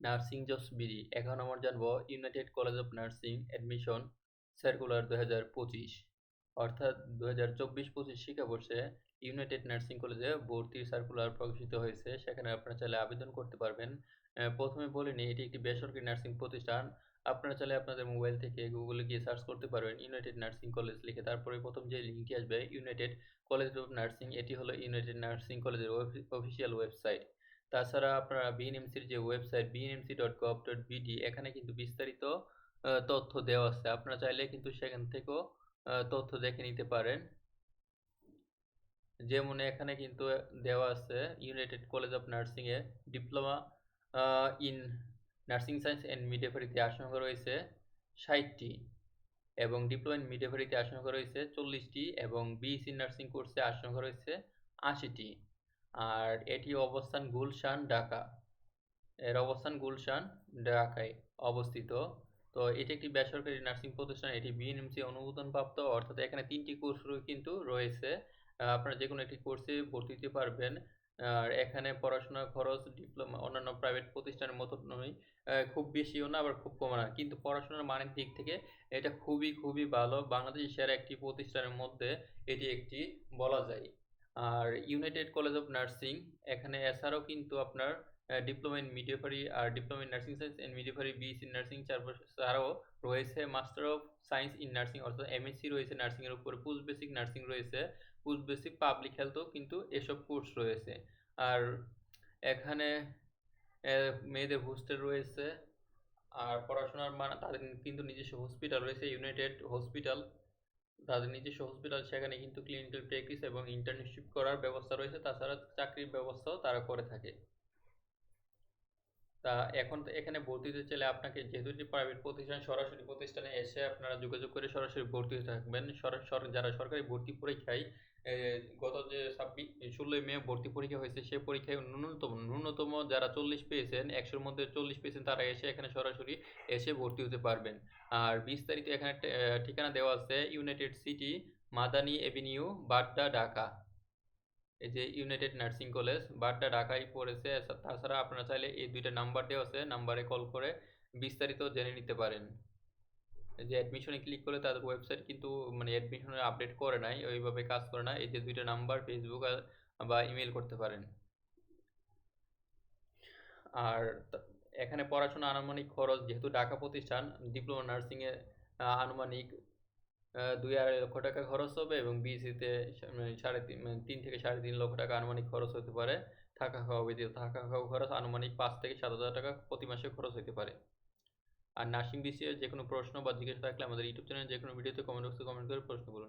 Nursing jobs BD. এখন আমরা জানবো United College of nursing admission circular 2025, অর্থাৎ 2024-25 শিক্ষাবর্ষে ইউনাইটেড নার্সিং কলেজে ভর্তির সার্কুলার প্রকাশিত হয়েছে। সেখানে আপনারা চাইলে আবেদন করতে পারবেন। প্রথমে বলে নিই, এটি একটি বেসরকারি নার্সিং প্রতিষ্ঠান। আপনারা চাইলে আপনাদের মোবাইল থেকে গুগলে গিয়ে সার্চ করতে পারবেন ইউনাইটেড নার্সিং কলেজ লিখে। তারপরে প্রথম যে লিঙ্কটি আসবে ইউনাইটেড কলেজ অফ নার্সিং, এটি হলো ইউনাইটেড নার্সিং কলেজের অফিসিয়াল ওয়েবসাইট। তাছাড়া আপনারা বিএনএমসির যে ওয়েবসাইট bnmc.gov.bd, এখানে কিন্তু বিস্তারিত তথ্য দেওয়া আছে। আপনারা চাইলে কিন্তু সেখান থেকেও তথ্য দেখে নিতে পারেন। যেমন এখানে কিন্তু দেওয়া আছে ইউনাইটেড কলেজ অফ নার্সিং এ diploma in nursing science and মিডওয়াইফারিতে আসন সংখ্যা রয়েছে 60টি, এবং ডিপ্লোমা ইন মিডওয়াইফারিতে আসন সংখ্যা রয়েছে 40টি, এবং বিএসসি নার্সিং কোর্সে আসন সংখ্যা রয়েছে 80টি। আর এটি অবস্থান গুলশান, ঢাকা। এর অবস্থান গুলশান, ঢাকায় অবস্থিত। তো এটি একটি বেসরকারি নার্সিং প্রতিষ্ঠান। এটি বিএনএমসি অনুমোদনপ্রাপ্ত, অর্থাৎ এখানে 3টি কোর্স কিন্তু রয়েছে। আপনারা যে কোনো একটি কোর্সে ভর্তি হতে পারবেন। আর এখানে পড়াশোনার খরচ ডিপ্লোমা অন্যান্য প্রাইভেট প্রতিষ্ঠানের মতো নয়, খুব বেশিও না আবার খুব কম না, কিন্তু পড়াশোনার মানের দিক থেকে এটা খুবই খুবই ভালো। বাংলাদেশের সেরা একটি প্রতিষ্ঠানের মধ্যে এটি একটি বলা যায়। আর ইউনাইটেড কলেজ অফ নার্সিং এখানে এছাড়াও কিন্তু আপনার ডিপ্লোমা ইন মিডওয়াইফারি আর diploma in nursing science and midwifery, BSc nursing ছাড়াও রয়েছে master of science in nursing, অর্থাৎ এমএসসি রয়েছে নার্সিং এর উপরে, পোস্ট বেসিক নার্সিং রয়েছে, পোস্ট বেসিক পাবলিক হেলথও কিন্তু এসব কোর্স রয়েছে। আর এখানে মেয়েদের হোস্টেল রয়েছে। আর পড়াশোনার মান, তাদের কিন্তু নিজস্ব হসপিটাল রয়েছে, ইউনাইটেড হসপিটাল, তাদের নিজস্ব হসপিটাল। সেখানে কিন্তু ক্লিনিক্যাল প্র্যাকটিস এবং ইন্টার্নশিপ করার ব্যবস্থা রয়েছে। তাছাড়া চাকরির ব্যবস্থাও তারা করে থাকে। তা এখন এখানে ভর্তি হতে চাইলে আপনাকে, যেহেতু এটি প্রাইভেট প্রতিষ্ঠান, সরাসরি প্রতিষ্ঠানে এসে আপনারা যোগাযোগ করে সরাসরি ভর্তি হতে থাকবেন। যারা সরকারি ভর্তি পরীক্ষায় গত যে 16ই মে ভর্তি পরীক্ষা হয়েছে, সে পরীক্ষায় ন্যূনতম যারা 40 পেয়েছেন, 100-র মধ্যে 40 পেয়েছেন, তারা এসে এখানে সরাসরি এসে ভর্তি হতে পারবেন। আর বিস্তারিত এখানে ঠিকানা দেওয়া আছে United city, Madani Avenue, Badda, Dhaka. এই যে ইউনাইটেড নার্সিং কলেজ বাড্ডা, ঢাকায় পড়েছে। তাছাড়া আপনারা চাইলে এই দুইটা নাম্বার দেওয়া আছে, নাম্বারে কল করে বিস্তারিত জেনে নিতে পারেন। যে অ্যাডমিশনে ক্লিক করলে তাদের ওয়েবসাইট কিন্তু মানে অ্যাডমিশনের আপডেট করে নাই, ওইভাবে কাজ করে না। এই যে দুইটা নাম্বার, ফেসবুক বা ইমেল করতে পারেন। আর এখানে পড়াশোনা আনুমানিক খরচ, যেহেতু ঢাকা প্রতিষ্ঠান, ডিপ্লোমা নার্সিং এ আনুমানিক 2-2.5 লক্ষ টাকা খরচ হবে, এবং বিএসসিতে 3 থেকে 3.5 লক্ষ টাকা আনুমানিক খরচ হতে পারে। থাকা খাওয়া ব্যতীত থাকা খাওয়া খরচ আনুমানিক 5 থেকে 7 হাজার টাকা প্রতি মাসে খরচ হতে পারে। আর নার্সিং বিষয়ে যে কোনো প্রশ্ন বা জিজ্ঞেস থাকলে আমাদের ইউটিউব চ্যানেলে যে কোনো ভিডিওতে কমেন্ট বক্সে কমেন্ট করে প্রশ্ন করুন।